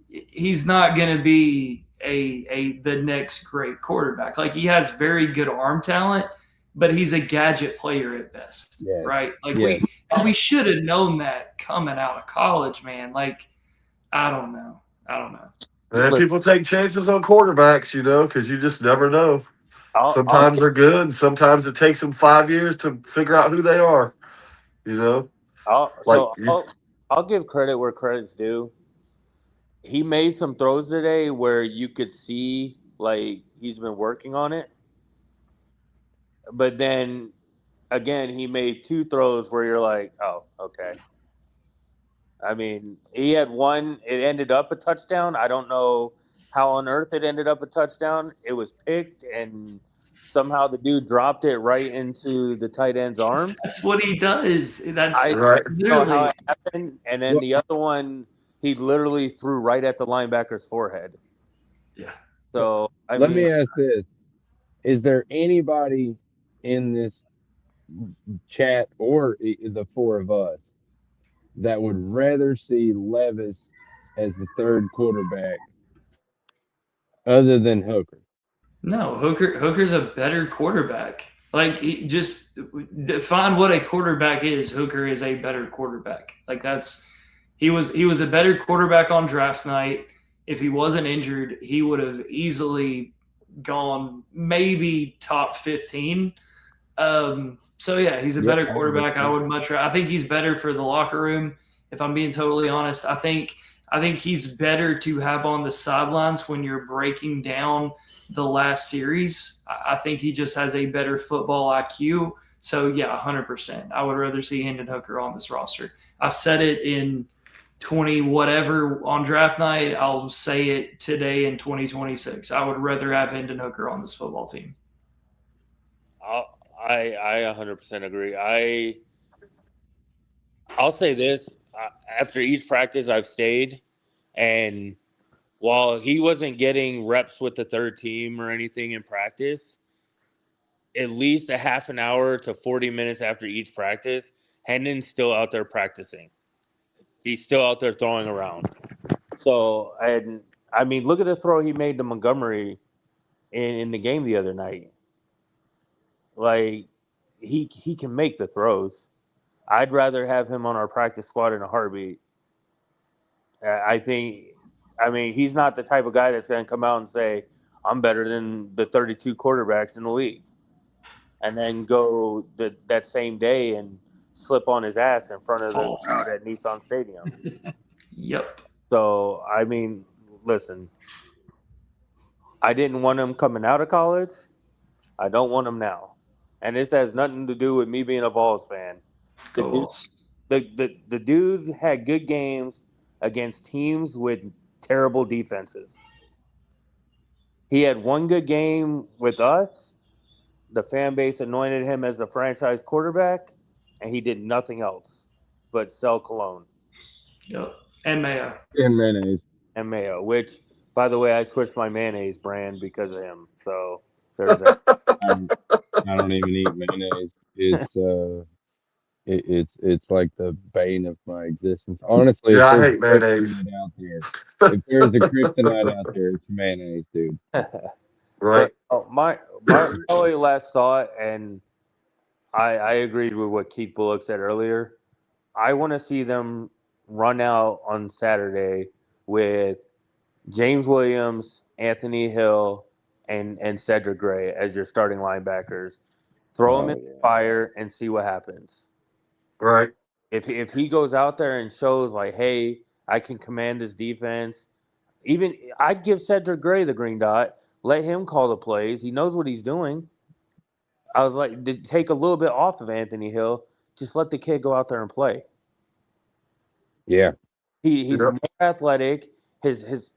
he's not going to be the next great quarterback. Like he has very good arm talent, but he's a gadget player at best, right? Like we should have known that coming out of college, man. Like I don't know. And people take chances on quarterbacks, because you just never know. Sometimes they're good, and sometimes it takes them 5 years to figure out who they are. I'll give credit where credit's due. He made some throws today where you could see like he's been working on it. But then again, he made 2 throws where you're like, oh, okay. I mean, he had one, it ended up a touchdown. I don't know how on earth it ended up a touchdown. It was picked, and somehow the dude dropped it right into the tight end's arms. That's what he does. Right. Don't know how it happened. And then the other one, he literally threw right at the linebacker's forehead. Yeah. So let me ask this. Is there anybody in this chat or the 4 of us that would rather see Levis as the third quarterback other than Hooker? No, Hooker's a better quarterback. Like just define what a quarterback is. Hooker is a better quarterback. Like he was a better quarterback on draft night. If he wasn't injured, he would have easily gone maybe top 15. So yeah, he's a better quarterback. I would much rather. I think he's better for the locker room. If I'm being totally honest, I think he's better to have on the sidelines when you're breaking down the last series. I think he just has a better football IQ. So yeah, 100%. I would rather see Hendon Hooker on this roster. I said it in 20 whatever on draft night. I'll say it today in 2026. I would rather have Hendon Hooker on this football team. I 100% agree. I'll say this. After each practice, I've stayed. And while he wasn't getting reps with the third team or anything in practice, at least a half an hour to 40 minutes after each practice, Hendon's still out there practicing. He's still out there throwing around. So, I mean, look at the throw he made to Montgomery in the game the other night. Like, he can make the throws. I'd rather have him on our practice squad in a heartbeat. I mean, he's not the type of guy that's going to come out and say, I'm better than the 32 quarterbacks in the league. and then go that same day and slip on his ass in front of the Fall. crowd at Nissan Stadium. Yep. So, I mean, listen, I didn't want him coming out of college. I don't want him now. And this has nothing to do with me being a Vols fan. The Go dude, Vols. the dude had good games against teams with terrible defenses. He had one good game with us. The fan base anointed him as the franchise quarterback, and he did nothing else but sell cologne Yep. And Mayo. And mayonnaise. and mayo, which, by the way, I switched my mayonnaise brand because of him. So there's that. I don't even eat mayonnaise. It's like the bane of my existence. Honestly, if Yeah, I there's hate a mayonnaise. kryptonite out there, if there's a kryptonite out there, it's mayonnaise, dude. Right. But my only last thought, and I agreed with what Keith Bullock said earlier. I want to see them run out on Saturday with James Williams, Anthony Hill, and Cedric Gray as your starting linebackers. Throw him Oh in the yeah. fire and see what happens. Right. If he goes out there and shows like, hey, I can command this defense, even I'd give Cedric Gray the green dot. Let him call the plays. He knows what he's doing. I was like, to take a little bit off of Anthony Hill. Just let the kid go out there and play. Yeah. He's Yep. more athletic. His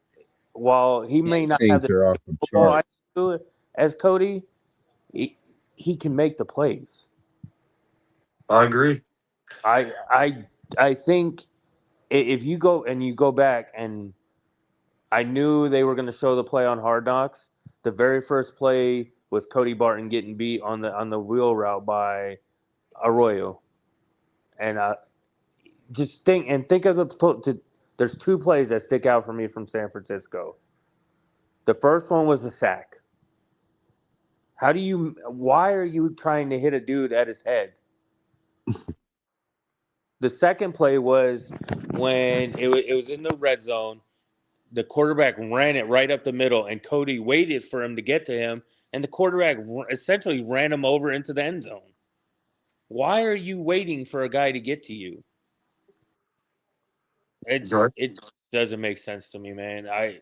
while he may not have Instincts the are off the football chart. IQ as Cody, he can make the plays. I agree. I think if you go back and I knew they were going to show the play on Hard Knocks. The very first play was Cody Barton getting beat on the wheel route by Arroyo, and just think of there's two plays that stick out for me from San Francisco. The first one was a sack. Why are you trying to hit a dude at his head? The second play was when it was in the red zone. The quarterback ran it right up the middle, and Cody waited for him to get to him, and the quarterback essentially ran him over into the end zone. Why are you waiting for a guy to get to you? Right. It doesn't make sense to me, man. I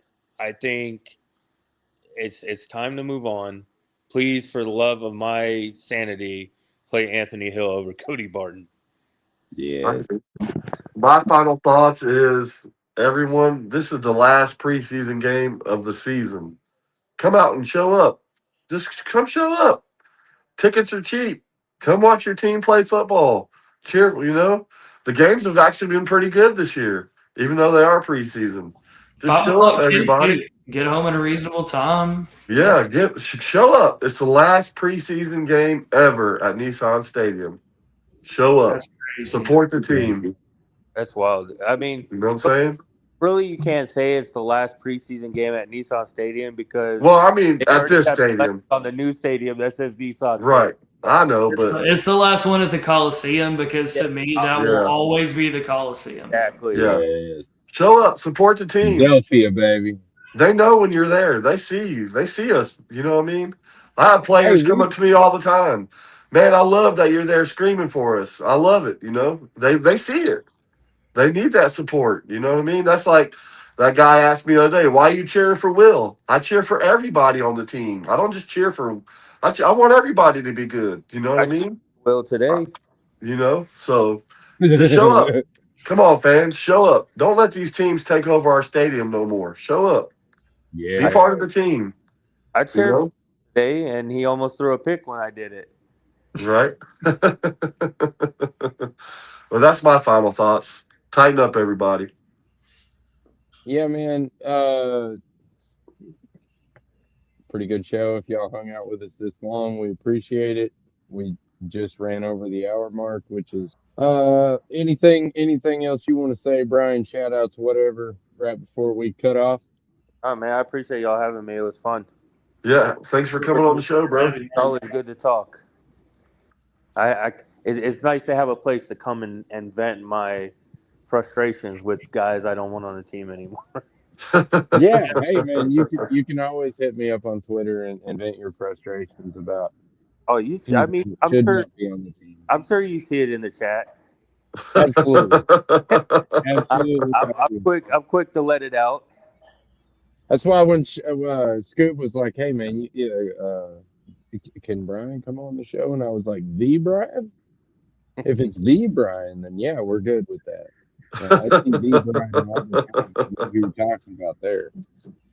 think it's time to move on. Please, for the love of my sanity, play Anthony Hill over Cody Barton. Yes. My final thoughts is everyone, this is the last preseason game of the season. Come out and show up. Just come show up. Tickets are cheap. Come watch your team play football. Cheer, The games have actually been pretty good this year, even though they are preseason. Just 5 show up, o'clock everybody. get home at a reasonable time. Yeah, show up. It's the last preseason game ever at Nissan Stadium. Show up. That's crazy. Support the team. That's wild. I mean, You know what I'm saying? really, you can't say it's the last preseason game at Nissan Stadium because Well, I mean, they at already this have stadium. on the new stadium that says Nissan Right. Stadium. I know, but It's the last one at the Coliseum because to me that Yeah. will always be the Coliseum. Exactly. Yeah. Yes. show up, support the team. Philadelphia, baby. They know when you're there. They see you. They see us. You know what I mean? I have players Hey, come up to me all the time. Man, I love that you're there screaming for us. I love it. They see it. They need that support. You know what I mean? That's like that guy asked me the other day, why are you cheering for Will? I cheer for everybody on the team. I don't just cheer for I want everybody to be good. You know what I mean? Well, today, So just show up. Come on, fans, show up. Don't let these teams take over our stadium no more. Show up. Yeah. Be part of the team. I You cheered know? today, and he almost threw a pick when I did it. Right? Well, that's my final thoughts. Tighten up, everybody. Yeah, man. Pretty good show. If y'all hung out with us this long, we appreciate it. We just ran over the hour mark, which is anything else you want to say, Brian? Shout outs, whatever, right before we cut off. Oh man, I appreciate y'all having me. It was fun. Yeah, thanks for coming on the show, bro. It's always good to talk. It's nice to have a place to come and vent my frustrations with guys I don't want on the team anymore. Yeah, hey man, you can always hit me up on Twitter and vent your frustrations about Oh, you see, I mean, I'm should sure not be on the team. I'm sure you see it in the chat. Absolutely. Absolutely. I'm quick to let it out. That's why when Scoop was like, "Hey man, can Brian come on the show?" and I was like, "The Brian? If it's the Brian, then yeah, we're good with that." I see the Brian all the time. I know who you're talking about there.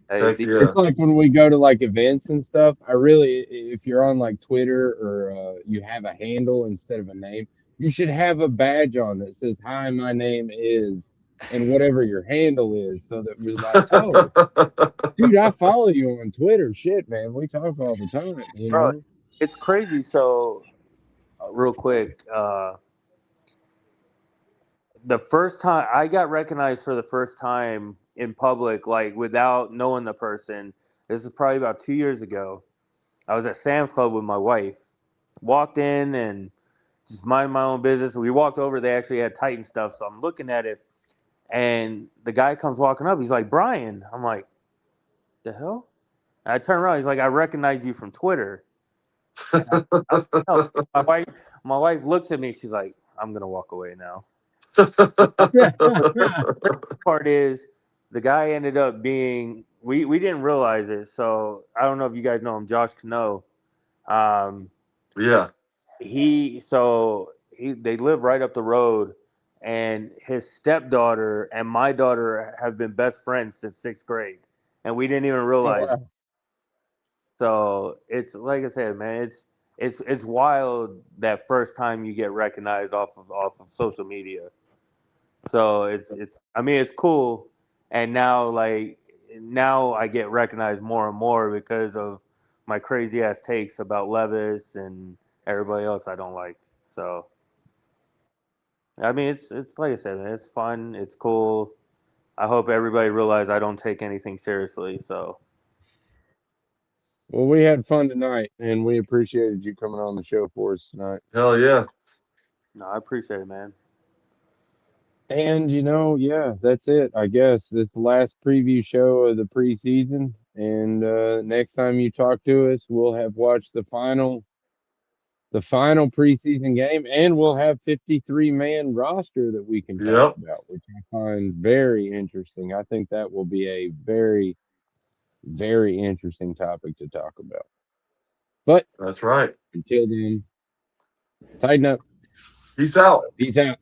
Hey, Heck the, yeah. It's like when we go to like events and stuff. I really, if you're on like Twitter or you have a handle instead of a name, you should have a badge on that says, "Hi, my name is," and whatever your handle is, so that we're like, "Oh, dude, I follow you on Twitter. Shit, man, we talk all the time, you bro, know." it's crazy. So, real quick, the first time I got recognized for the first time in public, like without knowing the person, this is probably about 2 years ago. I was at Sam's Club with my wife. Walked in and just minding my own business. We walked over. They actually had Titan stuff, so I'm looking at it, and the guy comes walking up. He's like, "Brian." I'm like, "The hell?" And I turn around. He's like, "I recognize you from Twitter." No, my wife looks at me. She's like, "I'm gonna walk away now." Part is, the guy ended up being we didn't realize it. So I don't know if you guys know him, Josh Cano. Um, Yeah. they live right up the road, and his stepdaughter and my daughter have been best friends since 6th grade, and we didn't even Oh realize it. wow. So it's like I said, man, it's wild that first time you get recognized off of social media. So it's I mean it's cool, and now I get recognized more and more because of my crazy ass takes about Levis and everybody else I don't like. So I mean it's like I said, man, it's fun, it's cool. I hope everybody realizes I don't take anything seriously. So Well, we had fun tonight, and we appreciated you coming on the show for us tonight. Hell yeah. no, I appreciate it, man. And yeah, that's it. I guess this is the last preview show of the preseason. And next time you talk to us, we'll have watched the final preseason game, and we'll have 53-man roster that we can talk Yep. about, which I find very interesting. I think that will be a very, very interesting topic to talk about. But That's right. until then, tighten up. Peace out. Peace out.